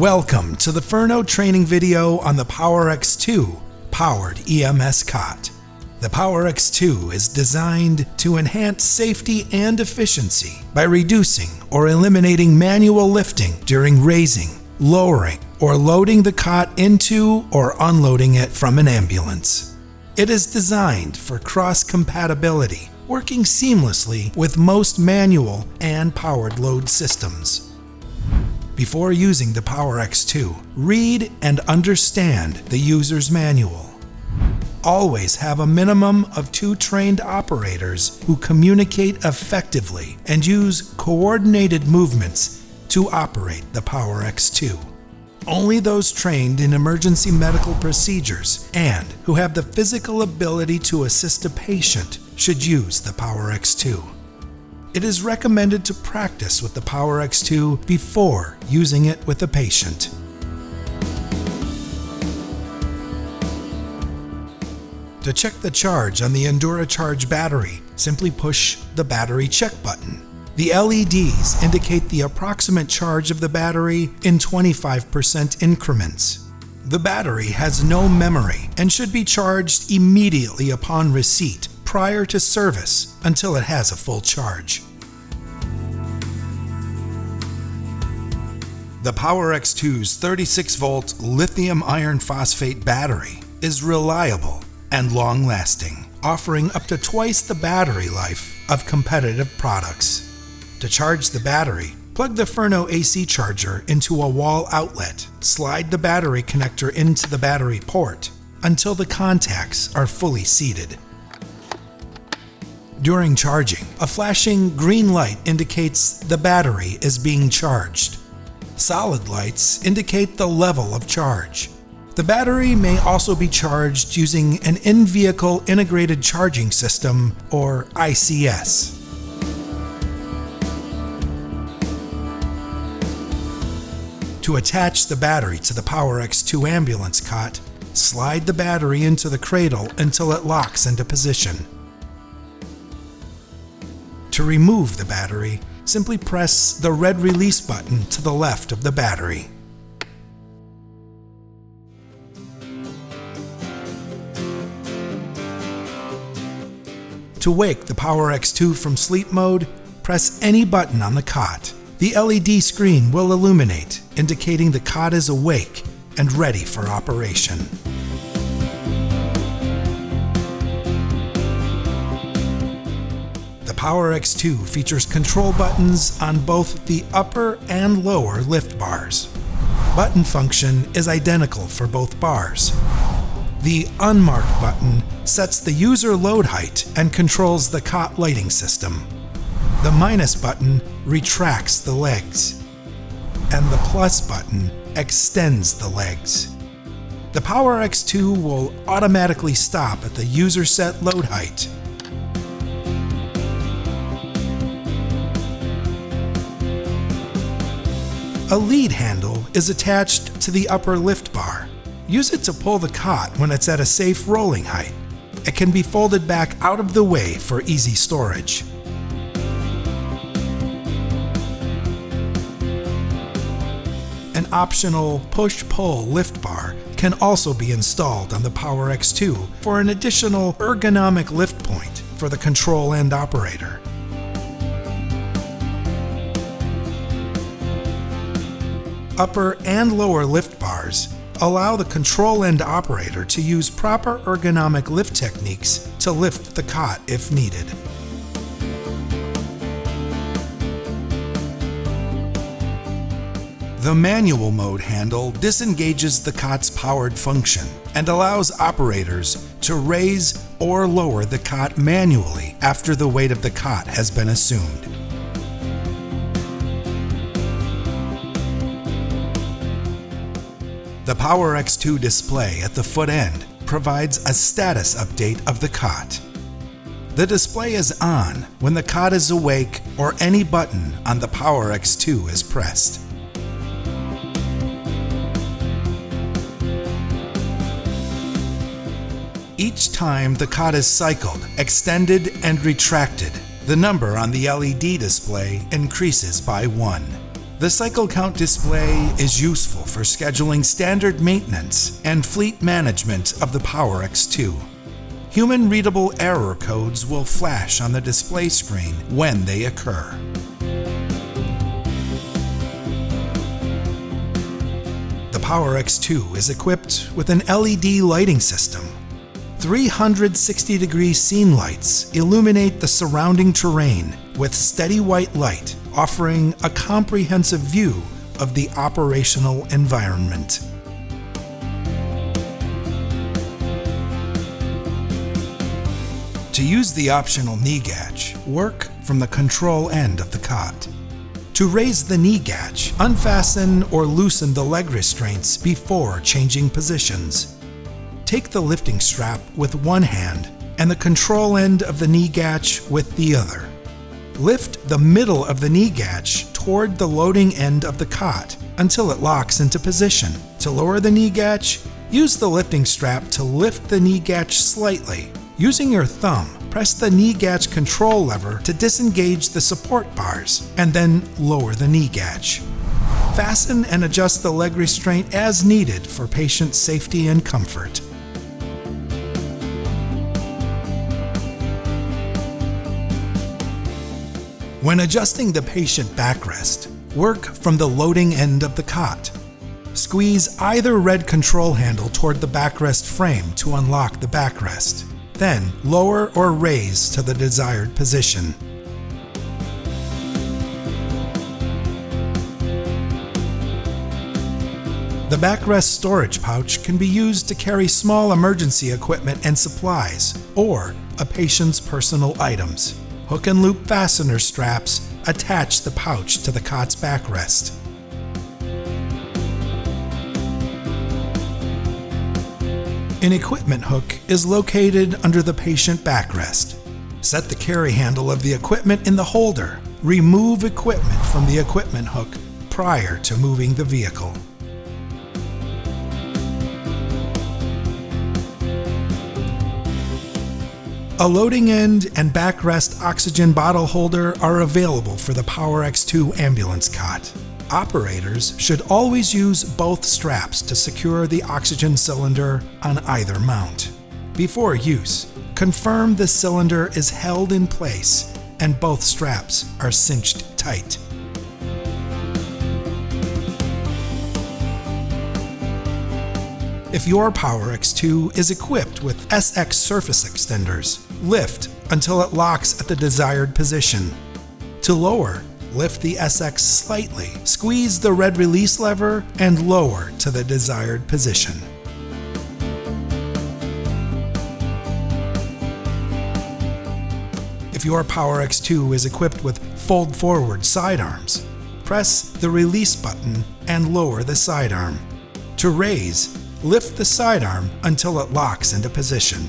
Welcome to the Ferno training video on the Power X2 powered EMS cot. The Power X2 is designed to enhance safety and efficiency by reducing or eliminating manual lifting during raising, lowering, or loading the cot into or unloading it from an ambulance. It is designed for cross-compatibility, working seamlessly with most manual and powered load systems. Before using the Power X2, read and understand the user's manual. Always have a minimum of 2 trained operators who communicate effectively and use coordinated movements to operate the Power X2. Only those trained in emergency medical procedures and who have the physical ability to assist a patient should use the Power X2. It is recommended to practice with the Power X2 before using it with a patient. To check the charge on the EnduraCharge battery, simply push the battery check button. The LEDs indicate the approximate charge of the battery in 25% increments. The battery has no memory and should be charged immediately upon receipt prior to service until it has a full charge. The Power X2's 36-volt lithium iron phosphate battery is reliable and long-lasting, offering up to twice the battery life of competitive products. To charge the battery, plug the Ferno AC charger into a wall outlet. Slide the battery connector into the battery port until the contacts are fully seated. During charging, a flashing green light indicates the battery is being charged. Solid lights indicate the level of charge. The battery may also be charged using an in-vehicle integrated charging system, or ICS. To attach the battery to the Power X2 ambulance cot, slide the battery into the cradle until it locks into position. To remove the battery, simply press the red release button to the left of the battery. To wake the Power X2 from sleep mode, press any button on the cot. The LED screen will illuminate, indicating the cot is awake and ready for operation. The Power X2 features control buttons on both the upper and lower lift bars. Button function is identical for both bars. The unmarked button sets the user load height and controls the cot lighting system. The minus button retracts the legs, and the plus button extends the legs. The Power X2 will automatically stop at the user set load height. A lead handle is attached to the upper lift bar. Use it to pull the cot when it's at a safe rolling height. It can be folded back out of the way for easy storage. An optional push-pull lift bar can also be installed on the Power X2 for an additional ergonomic lift point for the control end operator. Upper and lower lift bars allow the control end operator to use proper ergonomic lift techniques to lift the cot if needed. The manual mode handle disengages the cot's powered function and allows operators to raise or lower the cot manually after the weight of the cot has been assumed. The Power X2 display at the foot end provides a status update of the cot. The display is on when the cot is awake or any button on the Power X2 is pressed. Each time the cot is cycled, extended, and retracted, the number on the LED display increases by 1. The cycle count display is useful for scheduling standard maintenance and fleet management of the Power X2. Human-readable error codes will flash on the display screen when they occur. The Power X2 is equipped with an LED lighting system. 360-degree scene lights illuminate the surrounding terrain with steady white light, offering a comprehensive view of the operational environment. To use the optional knee gauge, work from the control end of the cot. To raise the knee gauge, unfasten or loosen the leg restraints before changing positions. Take the lifting strap with one hand and the control end of the knee gauge with the other. Lift the middle of the knee gauge toward the loading end of the cot until it locks into position. To lower the knee gauge, use the lifting strap to lift the knee gauge slightly. Using your thumb, press the knee gauge control lever to disengage the support bars and then lower the knee gauge. Fasten and adjust the leg restraint as needed for patient safety and comfort. When adjusting the patient backrest, work from the loading end of the cot. Squeeze either red control handle toward the backrest frame to unlock the backrest. Then lower or raise to the desired position. The backrest storage pouch can be used to carry small emergency equipment and supplies, or a patient's personal items. Hook and loop fastener straps attach the pouch to the cot's backrest. An equipment hook is located under the patient backrest. Set the carry handle of the equipment in the holder. Remove equipment from the equipment hook prior to moving the vehicle. A loading end and backrest oxygen bottle holder are available for the Power X2 ambulance cot. Operators should always use both straps to secure the oxygen cylinder on either mount. Before use, confirm the cylinder is held in place and both straps are cinched tight. If your Power X2 is equipped with SX surface extenders, lift until it locks at the desired position. To lower, lift the SX slightly, squeeze the red release lever, and lower to the desired position. If your Power X2 is equipped with fold-forward sidearms, press the release button and lower the sidearm. To raise, lift the sidearm until it locks into position.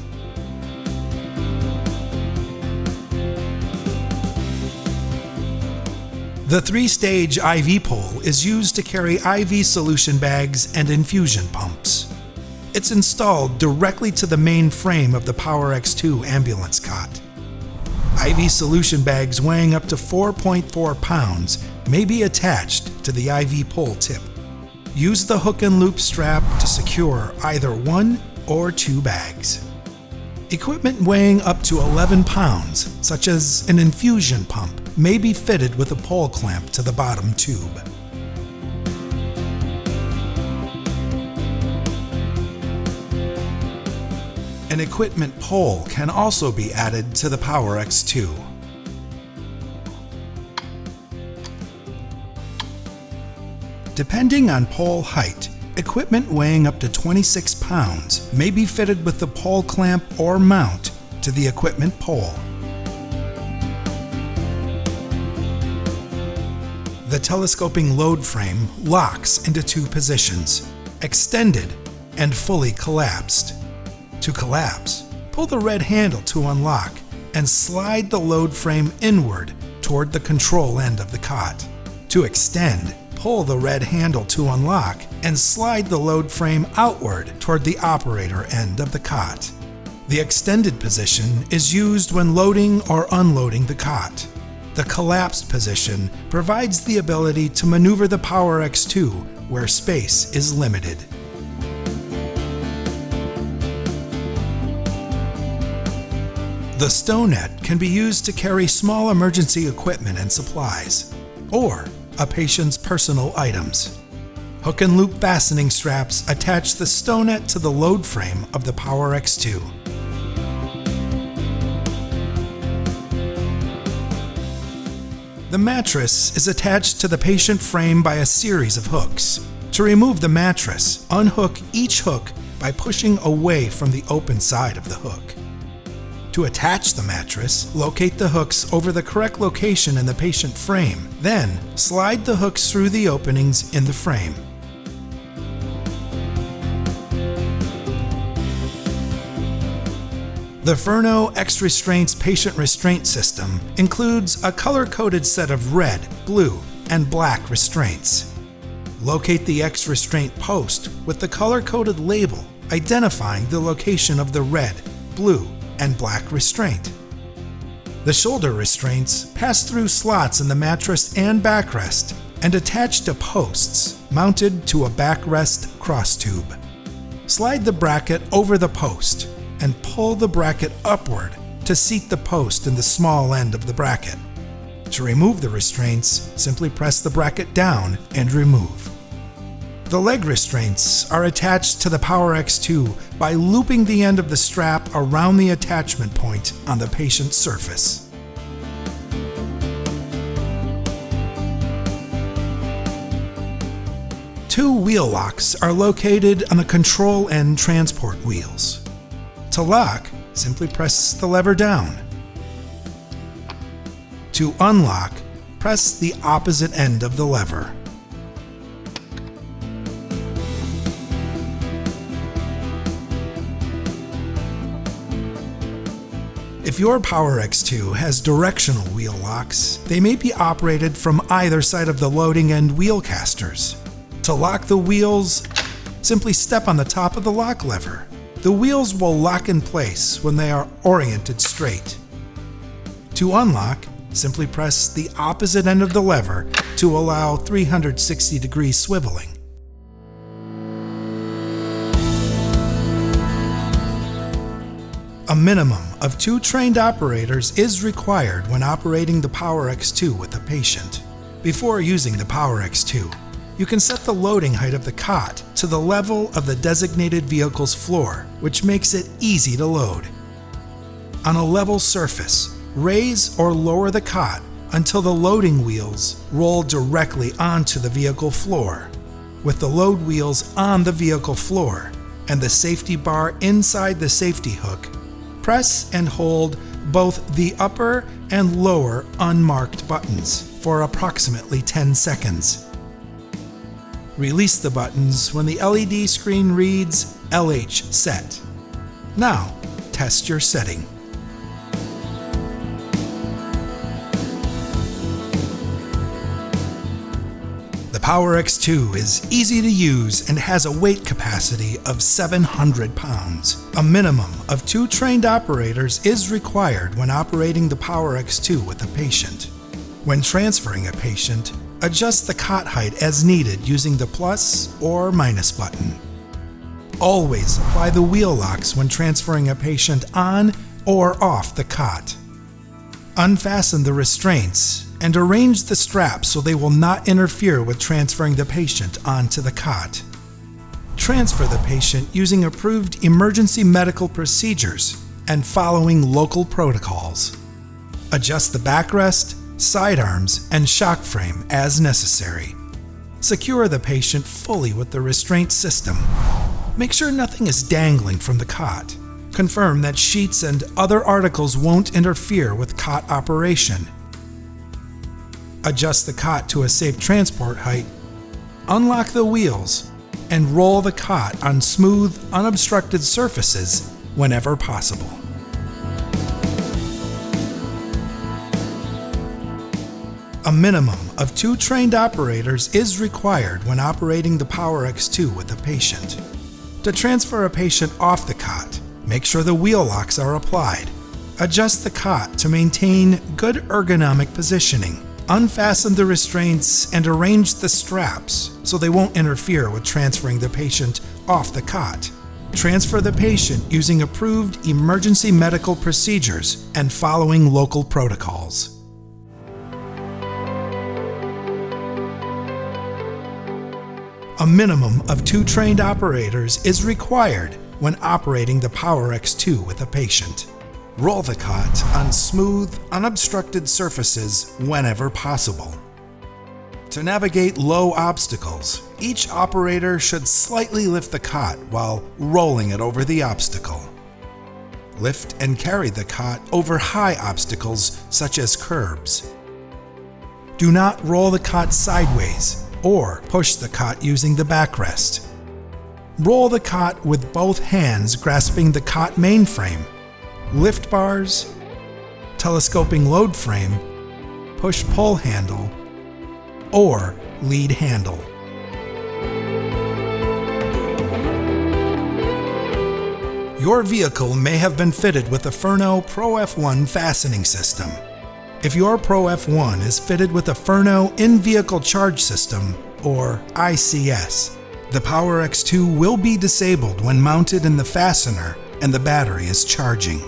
The 3-stage IV pole is used to carry IV solution bags and infusion pumps. It's installed directly to the main frame of the Power X2 ambulance cot. IV solution bags weighing up to 4.4 pounds may be attached to the IV pole tip. Use the hook and loop strap to secure either 1 or 2 bags. Equipment weighing up to 11 pounds, such as an infusion pump, may be fitted with a pole clamp to the bottom tube. An equipment pole can also be added to the Power X2. Depending on pole height, equipment weighing up to 26 pounds may be fitted with the pole clamp or mount to the equipment pole. The telescoping load frame locks into 2 positions, extended and fully collapsed. To collapse, pull the red handle to unlock and slide the load frame inward toward the control end of the cot. To extend, pull the red handle to unlock and slide the load frame outward toward the operator end of the cot. The extended position is used when loading or unloading the cot. The collapsed position provides the ability to maneuver the Power X2 where space is limited. The Stonette can be used to carry small emergency equipment and supplies, or a patient's personal items. Hook and loop fastening straps attach the Stonette to the load frame of the Power X2. The mattress is attached to the patient frame by a series of hooks. To remove the mattress, unhook each hook by pushing away from the open side of the hook. To attach the mattress, locate the hooks over the correct location in the patient frame, then slide the hooks through the openings in the frame. The Ferno X Restraints patient restraint system includes a color-coded set of red, blue, and black restraints. Locate the X restraint post with the color-coded label identifying the location of the red, blue, and black restraint. The shoulder restraints pass through slots in the mattress and backrest and attach to posts mounted to a backrest cross tube. Slide the bracket over the post and pull the bracket upward to seat the post in the small end of the bracket. To remove the restraints, simply press the bracket down and remove. The leg restraints are attached to the Power X2 by looping the end of the strap around the attachment point on the patient's surface. Two wheel locks are located on the control end transport wheels. To lock, simply press the lever down. To unlock, press the opposite end of the lever. If your Power X2 has directional wheel locks, they may be operated from either side of the loading end wheel casters. To lock the wheels, simply step on the top of the lock lever. The wheels will lock in place when they are oriented straight. To unlock, simply press the opposite end of the lever to allow 360-degree swiveling. A minimum of 2 trained operators is required when operating the Power X2 with a patient. Before using the Power X2, you can set the loading height of the cot to the level of the designated vehicle's floor, which makes it easy to load. On a level surface, raise or lower the cot until the loading wheels roll directly onto the vehicle floor. With the load wheels on the vehicle floor and the safety bar inside the safety hook, press and hold both the upper and lower unmarked buttons for approximately 10 seconds. Release the buttons when the LED screen reads LH set. Now, test your setting. The Power X2 is easy to use and has a weight capacity of 700 pounds. A minimum of 2 trained operators is required when operating the Power X2 with a patient. When transferring a patient, adjust the cot height as needed using the plus or minus button. Always apply the wheel locks when transferring a patient on or off the cot. Unfasten the restraints and arrange the straps so they will not interfere with transferring the patient onto the cot. Transfer the patient using approved emergency medical procedures and following local protocols. Adjust the backrest, sidearms, and shock frame as necessary. Secure the patient fully with the restraint system. Make sure nothing is dangling from the cot. Confirm that sheets and other articles won't interfere with cot operation. Adjust the cot to a safe transport height. Unlock the wheels and roll the cot on smooth, unobstructed surfaces whenever possible. A minimum of 2 trained operators is required when operating the Power X2 with a patient. To transfer a patient off the cot, make sure the wheel locks are applied. Adjust the cot to maintain good ergonomic positioning. Unfasten the restraints and arrange the straps so they won't interfere with transferring the patient off the cot. Transfer the patient using approved emergency medical procedures and following local protocols. A minimum of 2 trained operators is required when operating the PowerX2 with a patient. Roll the cot on smooth, unobstructed surfaces whenever possible. To navigate low obstacles, each operator should slightly lift the cot while rolling it over the obstacle. Lift and carry the cot over high obstacles such as curbs. Do not roll the cot sideways or push the cot using the backrest. Roll the cot with both hands grasping the cot mainframe, lift bars, telescoping load frame, push-pull handle, or lead handle. Your vehicle may have been fitted with a Ferno Pro F1 fastening system. If your Pro F1 is fitted with a Ferno in-vehicle charge system, or ICS, the PowerX2 will be disabled when mounted in the fastener and the battery is charging.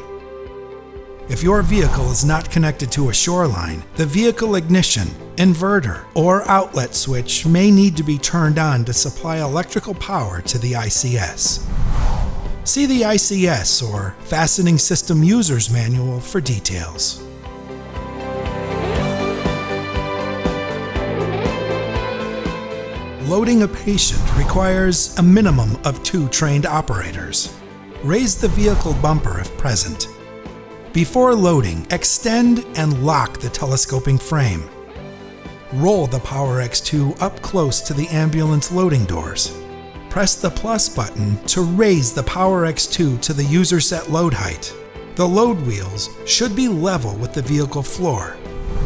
If your vehicle is not connected to a shoreline, the vehicle ignition, inverter, or outlet switch may need to be turned on to supply electrical power to the ICS. See the ICS or Fastening System User's Manual for details. Loading a patient requires a minimum of 2 trained operators. Raise the vehicle bumper if present. Before loading, extend and lock the telescoping frame. Roll the PowerX2 up close to the ambulance loading doors. Press the plus button to raise the PowerX2 to the user set load height. The load wheels should be level with the vehicle floor.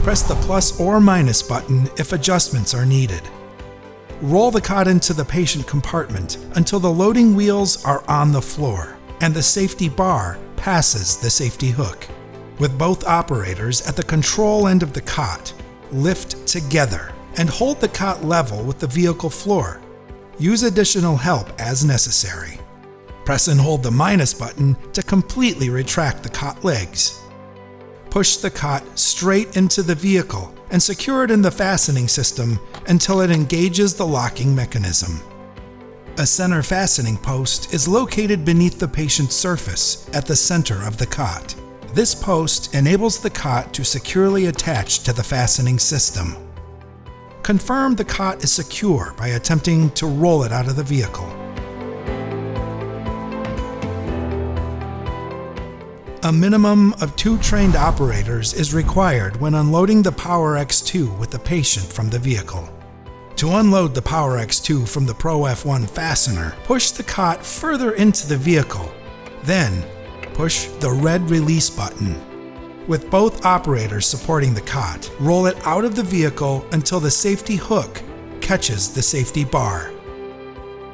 Press the plus or minus button if adjustments are needed. Roll the cot into the patient compartment until the loading wheels are on the floor and the safety bar passes the safety hook. With both operators at the control end of the cot, lift together and hold the cot level with the vehicle floor. Use additional help as necessary. Press and hold the minus button to completely retract the cot legs. Push the cot straight into the vehicle and secure it in the fastening system until it engages the locking mechanism. A center fastening post is located beneath the patient's surface at the center of the cot. This post enables the cot to securely attach to the fastening system. Confirm the cot is secure by attempting to roll it out of the vehicle. A minimum of 2 trained operators is required when unloading the PowerX2 with the patient from the vehicle. To unload the PowerX2 from the Pro F1 fastener, push the cot further into the vehicle, then push the red release button. With both operators supporting the cot, roll it out of the vehicle until the safety hook catches the safety bar.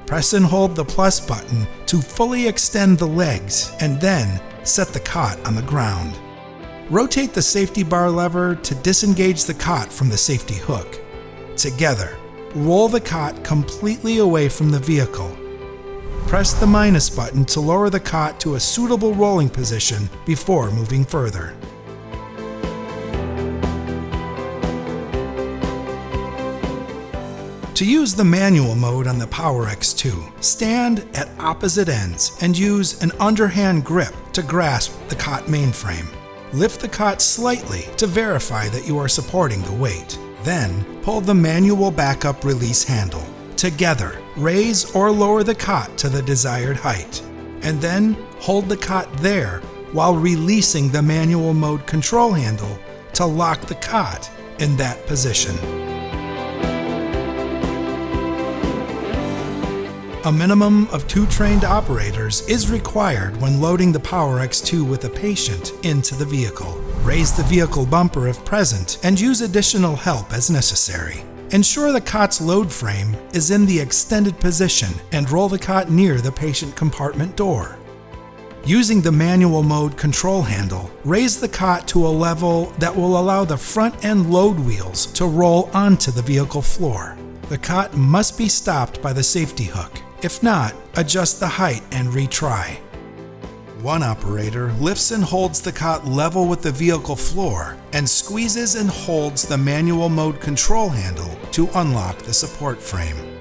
Press and hold the plus button to fully extend the legs and then set the cot on the ground. Rotate the safety bar lever to disengage the cot from the safety hook. Together, roll the cot completely away from the vehicle. Press the minus button to lower the cot to a suitable rolling position before moving further. To use the manual mode on the PowerX2, stand at opposite ends and use an underhand grip to grasp the cot mainframe. Lift the cot slightly to verify that you are supporting the weight. Then, pull the manual backup release handle. Together, raise or lower the cot to the desired height, and then hold the cot there while releasing the manual mode control handle to lock the cot in that position. A minimum of 2 trained operators is required when loading the PowerX2 with a patient into the vehicle. Raise the vehicle bumper if present and use additional help as necessary. Ensure the cot's load frame is in the extended position and roll the cot near the patient compartment door. Using the manual mode control handle, raise the cot to a level that will allow the front end load wheels to roll onto the vehicle floor. The cot must be stopped by the safety hook. If not, adjust the height and retry. One operator lifts and holds the cot level with the vehicle floor and squeezes and holds the manual mode control handle to unlock the support frame.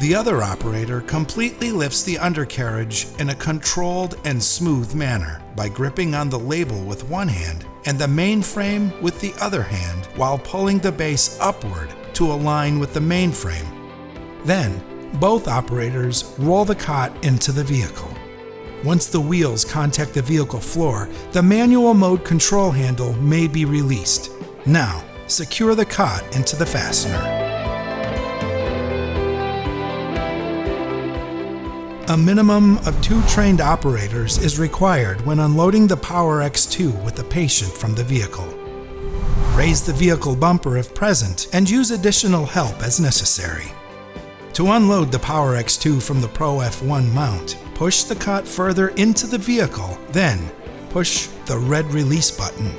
The other operator completely lifts the undercarriage in a controlled and smooth manner by gripping on the label with one hand and the main frame with the other hand while pulling the base upward to align with the main frame. Then, both operators roll the cot into the vehicle. Once the wheels contact the vehicle floor, the manual mode control handle may be released. Now, secure the cot into the fastener. A minimum of 2 trained operators is required when unloading the Power X2 with the patient from the vehicle. Raise the vehicle bumper if present and use additional help as necessary. To unload the Power X2 from the Pro F1 mount, push the cot further into the vehicle, then push the red release button.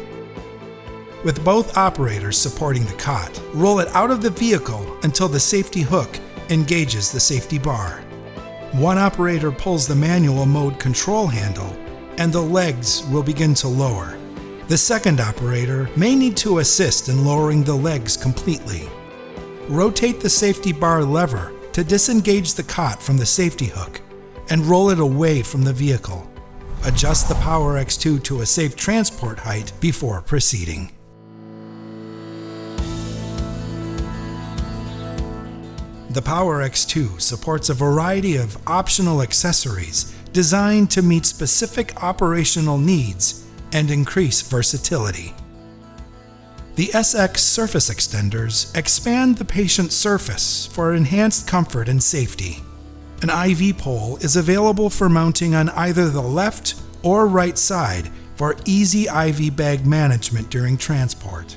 With both operators supporting the cot, roll it out of the vehicle until the safety hook engages the safety bar. One operator pulls the manual mode control handle, and the legs will begin to lower. The second operator may need to assist in lowering the legs completely. Rotate the safety bar lever to disengage the cot from the safety hook and roll it away from the vehicle. Adjust the Power X2 to a safe transport height before proceeding. The Power X2 supports a variety of optional accessories designed to meet specific operational needs and increase versatility. The SX surface extenders expand the patient's surface for enhanced comfort and safety. An IV pole is available for mounting on either the left or right side for easy IV bag management during transport.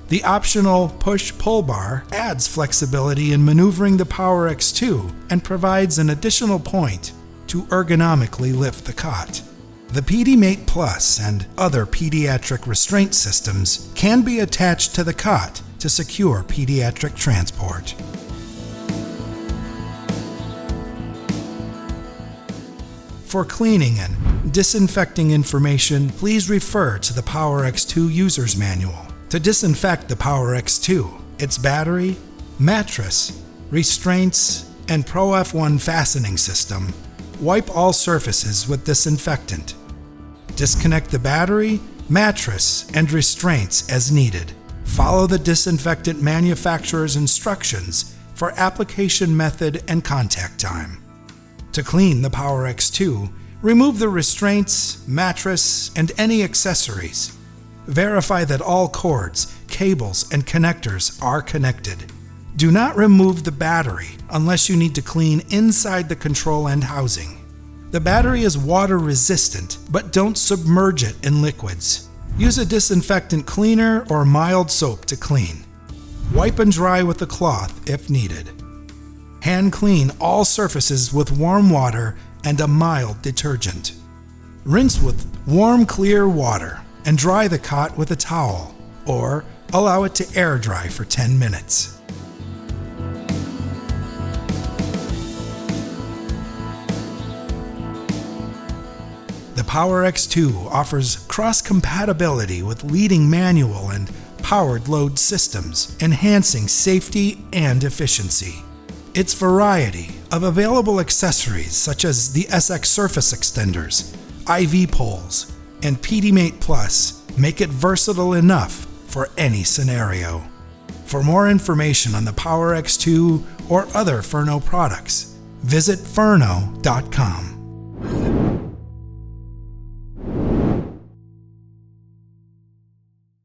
The optional push-pull bar adds flexibility in maneuvering the Power X2 and provides an additional point to ergonomically lift the cot. The PediMate Plus and other pediatric restraint systems can be attached to the cot to secure pediatric transport. For cleaning and disinfecting information, please refer to the Power X2 User's Manual. To disinfect the Power X2, its battery, mattress, restraints, and Pro F1 fastening system, wipe all surfaces with disinfectant. Disconnect the battery, mattress, and restraints as needed. Follow the disinfectant manufacturer's instructions for application method and contact time. To clean the Power X2, remove the restraints, mattress, and any accessories. Verify that all cords, cables, and connectors are connected. Do not remove the battery unless you need to clean inside the control end housing. The battery is water resistant, but don't submerge it in liquids. Use a disinfectant cleaner or mild soap to clean. Wipe and dry with a cloth if needed. Hand clean all surfaces with warm water and a mild detergent. Rinse with warm, clear water and dry the cot with a towel, or allow it to air dry for 10 minutes. The Power X2 offers cross-compatibility with leading manual and powered load systems, enhancing safety and efficiency. Its variety of available accessories such as the SX surface extenders, IV poles, and PediMate Plus make it versatile enough for any scenario. For more information on the Power X2 or other Ferno products, visit ferno.com.